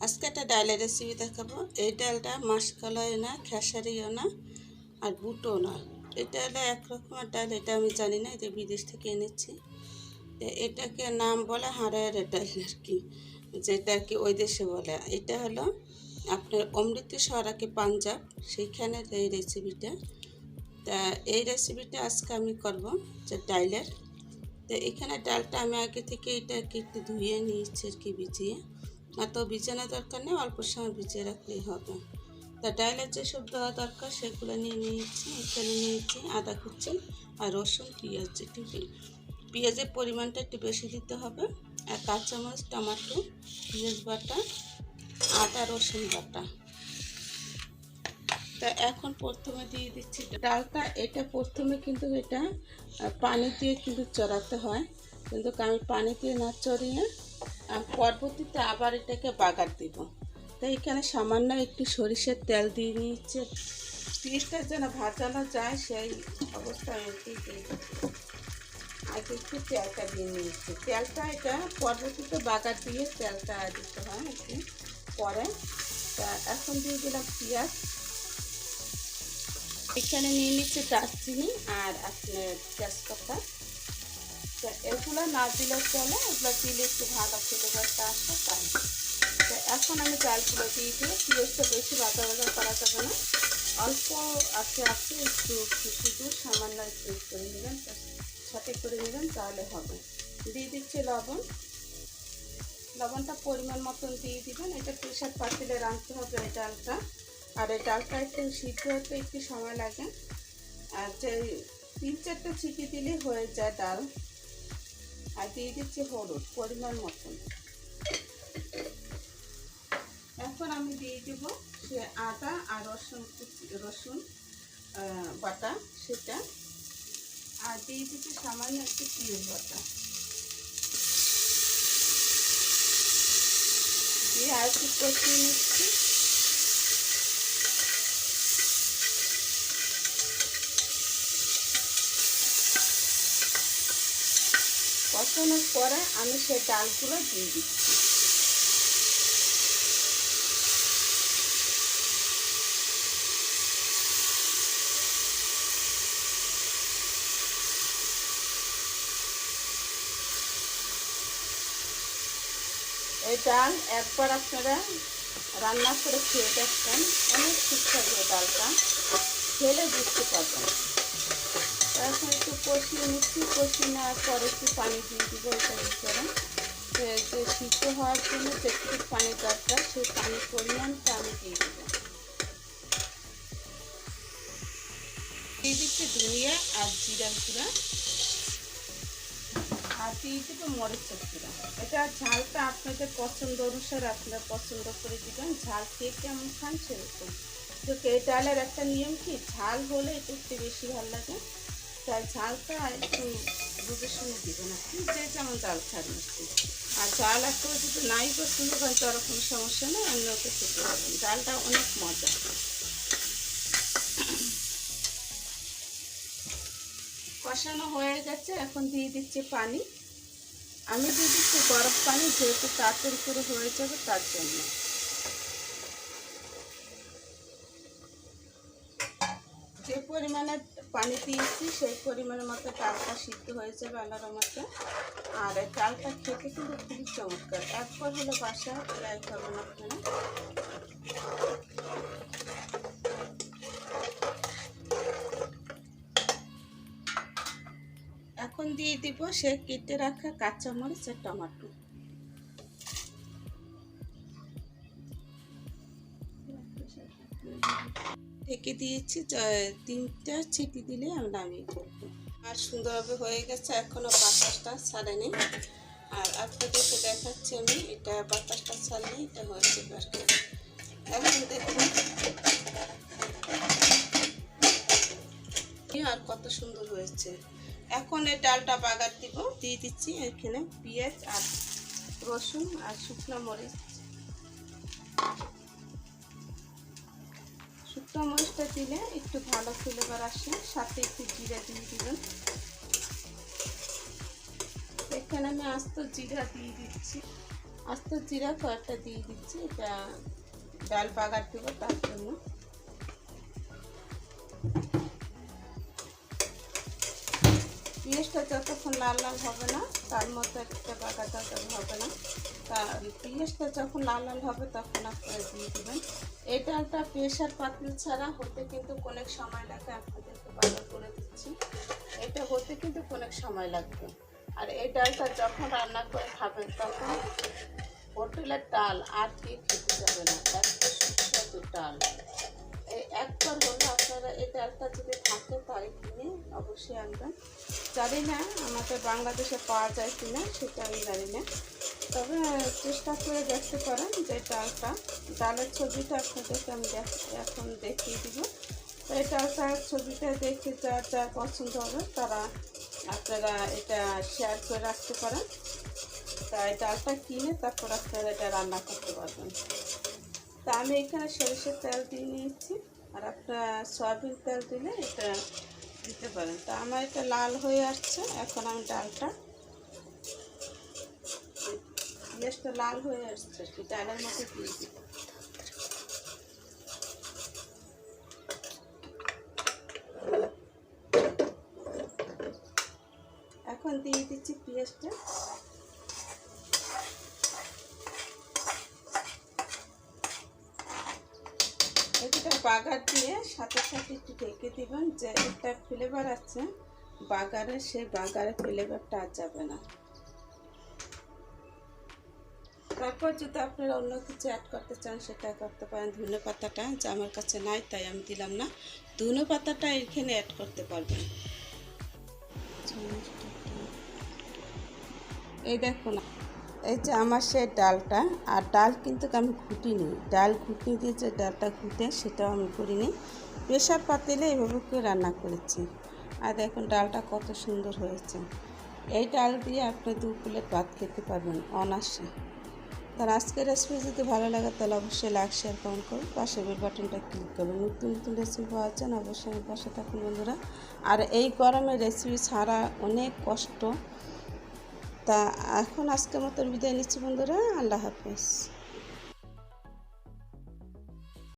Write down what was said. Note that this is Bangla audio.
আজকে একটা ডালের রেসিপি দেখাবো। এই ডালটা মাসকলাইও না, খেসারিও না, আর বুটও না। এটা হলো এক রকমের ডাল, এটা আমি জানি না, এটা বিদেশ থেকে এনেছি। এটাকে নাম বলে হাড়ের ডাল আর কি, যেটা আর কি ওই দেশে বলে। এটা হলো আপনার অমৃতসর আর কি, পাঞ্জাব, সেইখানের এই রেসিপিটা। তা এই রেসিপিটা আজকে আমি করব যে ডালের। তো এখানে ডালটা আমি আগে থেকে এটাকে একটু ধুয়ে নিয়েছি আর কি, ভিজিয়ে। এত ভিজানো দরকার নেই, অল্প সময় ভিজিয়ে রাখলেই হবে। তা ডালের যেসব দেওয়া দরকার সেগুলো নিয়ে নিয়েছি। এখানে নিয়েছি আদা কুচি আর রসুন, পেঁয়াজ। একটু পেঁয়াজের পরিমাণটা একটু বেশি দিতে হবে। আর কাঁচামরিচ, টমেটো, পেঁয়াজ বাটা, আদা রসুন বাটা। তা এখন প্রথমে দিয়ে দিচ্ছি ডালটা। এটা প্রথমে কিন্তু এটা পানি দিয়ে কিন্তু চড়াতে হয়, কিন্তু আমি পানি দিয়ে না চড়িয়ে পরবর্তীতে আবার এটাকে বাগার দিব। তাই এখানে সামান্য একটু সরিষার তেল দিয়ে নিচ্ছে, পিসটা যেন ভাজানো যায় সেই অবস্থায় একটু আগে একটু তেলটা দিয়ে নিয়েছি। তেলটা এটা পরবর্তীতে বাগার দিয়ে তেলটা দিতে হয় একটু পরে। তা এখন দিয়ে দিলাম পেঁয়াজ। এখানে নিয়ে নিচ্ছে দারচিনি আর আপনার তেজপাতা। এগুলো না দিলে চলে, এগুলো দিলে একটু ভালো ফ্লেভারটা আসে তাই। তো এখন আমি ডালগুলো দিয়ে দিই। পেঁয়াজটা বেশি ভাজা ভাজা করা যাবে না, অল্প আছে একটু শুধু সামান্য একটু করে নেবেন, সাথে করে নেবেন, তাহলে হবে। দিয়ে দিচ্ছি লবণ। লবণটা পরিমাণ মতন দিয়ে দিবেন। এটা প্রেশার পাতিলে রাঁধতে হবে এই ডালটা। আর এই ডালটা একটু সিদ্ধ হতে একটু সময় লাগে, আর যে 3-4টা চিটি দিলে হয়ে যায় ডাল। আর দিয়ে দিচ্ছি হলুদ পরিমাণ মতন। এখন আমি দিয়ে দেব সে আদা আর রসুন বাটা, সেটা। আর দিয়ে দিচ্ছি সামান্য একটু পেঁয়াজ বাটা দিয়ে আর একটু কষিয়ে নিচ্ছি। কষানোর পরে আমি সেই ডালগুলো দিয়ে দিচ্ছি। এই ডাল একবার আপনারা রান্না করে খেয়ে দেখবেন, অনেক সুস্বাদু ডালটা, খেলে বুঝতে পারবেন। এখন একটু কষিয়ে নিচ্ছি। কষিয়ে নেওয়ার পরে একটু পানি দিয়ে দিব এটার ভিতরে। যে সিদ্ধ হওয়ার জন্য যেটুকু পানি দরকার সেই পানির পরিমাণটা আমি দিয়ে দেবো। দিয়ে দিচ্ছি ধনিয়া আর জিরার গুঁড়া, আর দিয়ে দেবো মরিচের গুঁড়া। এটা ঝালটা আপনাদের পছন্দ অনুসারে আপনারা পছন্দ করে দিবেন, ঝাল কে কেমন খান সেরকম। তো এই ডালের একটা নিয়ম কি, ঝাল হলে এটা একটু বেশি ভালো লাগে, তাই ঝালটা একটু বুঝে শুনে দিবেন আপনি, যে যেমন ডাল খান মিষ্টি। আর ঝাল একটু যদি নাই পছন্দ করেন তার কোনো সমস্যা নেই, অন্য ওকে খেতে পারবেন। ডালটা অনেক মজা। কষানো হয়ে গেছে, এখন দিয়ে দিচ্ছি পানি। আমি দিয়ে দিচ্ছি গরম পানি, যেহেতু তাড়াতাড়ি করে হয়ে যাবে তার জন্য। যে পরিমাণে পানি দিয়েছি সেই পরিমাণের মতো ডালটা সিদ্ধ হয়ে যাবে আলাদা মতো। আর এই ডালটা খেতে কিন্তু খুবই চমৎকার, একবার হলে বাসা ট্রাই করবেন আপনারা। এখন দিয়ে দিব সে কেটে রাখা কাঁচামরিচ আর টমেটো। ঢেকে দিয়েছি, 3টা ছিটি দিলে আমি নামিয়ে ফেলবো। আর সুন্দরভাবে হয়ে গেছে, এখনো বাতাসটা ছাড়েনি। আর আপনাদেরকে দেখাচ্ছি আমি, এটা বাতাসটা ছাড়লে এটা হয়েছে আর কি। এখন দেখুন আর কত সুন্দর হয়েছে। এখন এই ডালটা বাগার দিব। দিয়ে দিচ্ছি এখানে পেঁয়াজ আর রসুন আর শুকনো মরিচ। শুকনো মরিচটা দিলে একটু ভালো ফ্লেভার আসে, সাথে একটু জিরা দিয়ে দিবেন। এখানে আমি আস্ত জিরা দিয়ে দিচ্ছি। আস্ত জিরা কয়েকটা দিয়ে দিচ্ছি, এটা ডাল বাগার দেবো তার জন্য। পেঁয়াজটা যতক্ষণ লাল লাল হবে না তার মধ্যে একটা বাগার দরকার হবে না। তা পেঁয়াজটা যখন লাল লাল হবে তখন আপনারা দিয়ে দেবেন। এই ডালটা প্রেশার পাতিল ছাড়া হতে কিন্তু অনেক সময় লাগে, আপনাদেরকে বাগার করে দিচ্ছি। এটা হতে কিন্তু অনেক সময় লাগবে। আর এই ডালটা যখন রান্না করে খাবেন তখন হোটেলের ডাল আর কি খেতে যাবে না, একটা সুস্বাদু ডাল। এই একবার হলে আপনারা এই ডালটা যদি থাকে তাই কিনে অবশ্যই আনবেন। জানি না আমাদের বাংলাদেশে পাওয়া যায় কিনা সেটা আমি জানি না, তবে চেষ্টা করে দেখতে পারেন যে ডালের ছবিটা আপনাদেরকে আমি এখন দেখিয়ে দিব। তো এই ডালটার ছবিটা দেখে যার পছন্দ হবে তারা আপনারা এটা শেয়ার করে রাখতে পারেন। তাই ডালটা কিনে তারপর আপনারা এটা রান্না করতে পারবেন। তা আমি এখানে সরিষার তেল দিয়ে নিয়েছি, আর আপনারা সয়াবিন তেল দিলে এটা দিতে পারেন। তা আমার এটা লাল হয়ে আসছে, এখন আমি ডালটা পেঁয়াজটা লাল হয়ে আসছে ডালের মধ্যে দিয়ে দিব। এখন দিয়ে দিচ্ছি পেঁয়াজটা। এটা বাগার দিয়ে সাথে সাথে একটু ঢেকে দিবেন, যে একটা ফ্লেভার আছে বাগারে, সেই বাগারের ফ্লেভারটা আর যাবে না। তারপর যদি আপনারা অন্য কিছু অ্যাড করতে চান সেটা করতে পারেন। ধনে পাতাটা যে আমার কাছে নাই তাই আমি দিলাম না, ধনে পাতাটা এখানে অ্যাড করতে পারবেন। এই দেখুন, এই যে আমার সেই ডালটা, আর ডাল কিন্তু আমি ঘুটিনি, ডাল ঘুটনি দিয়ে যে ডালটা ঘুটে সেটাও আমি করিনি, প্রেশার পাতিলে এইভাবে করে রান্না করেছি। আর দেখুন ডালটা কত সুন্দর হয়েছে। এই ডাল দিয়ে আপনি 2 প্লেট ভাত খেতে পারবেন অনায়াসে। তার আজকের রেসিপি যদি ভালো লাগে তাহলে অবশ্যই লাইক শেয়ার কমেন্ট করুন, পাশে বেল বাটনটা ক্লিক করবেন। নতুন নতুন রেসিপি পাওয়ার জন্য অবশ্যই আমার পাশে থাকুন বন্ধুরা। আর এই গরমে রেসিপি ছাড়া অনেক কষ্ট। তা এখন আজকের মতো বিদায় নিচ্ছি বন্ধুরা, আল্লাহ হাফেজ।